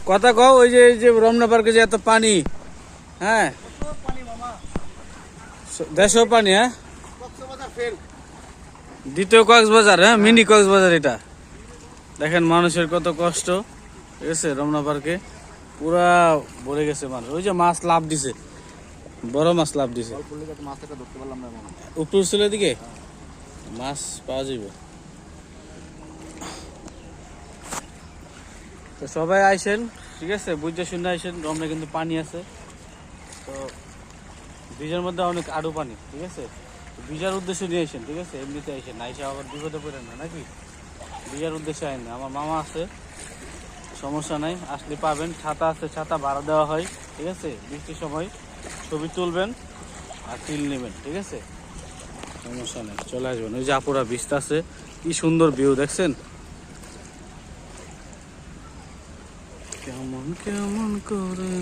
কথা কও, ওই যে এই যে রমনা পার্কে যে এত পানি, হ্যাঁ দেশও পানি, হ্যাঁ দ্বিতীয় কক্সবাজার, হ্যাঁ মিনি কক্সবাজার এটা। দেখেন মানুষের কত কষ্ট, ঠিক আছে রমনা পার্কে পুরা ভরে গেছে মানুষ। ওই যে মাছ লাভ দিছে, বড় মাছ লাভ দিছে, উপর ছিল দিকে মাছ পাওয়া যাবে। তো সবাই আইসেন, ঠিক আছে বুঝতে শুনে আইসেন। রমনা কিন্তু পানি আছে, তো ব্রিজের মধ্যে অনেক আরো পানি, ঠিক আছে ভিজার উদ্দেশ্যে নিয়ে আসেন, ঠিক আছে এমনিতে আইসেন না, এসে আবার বিপদে পড়েন না নাকি, ভিজার উদ্দেশ্যে আইন না। আমার মামা আছে, সমস্যা নাই, আসলে পাবেন। ছাতা আছে, ছাতা ভাড়া দেওয়া হয়, ঠিক আছে বৃষ্টির সময় ছবি তুলবেন আর তিল নেবেন, ঠিক আছে সমস্যা নেই, চলে আসবেন। ওই যে আপুরা বিস্তা আছে, কি সুন্দর ভিউ দেখছেন, কেমন কেমন করে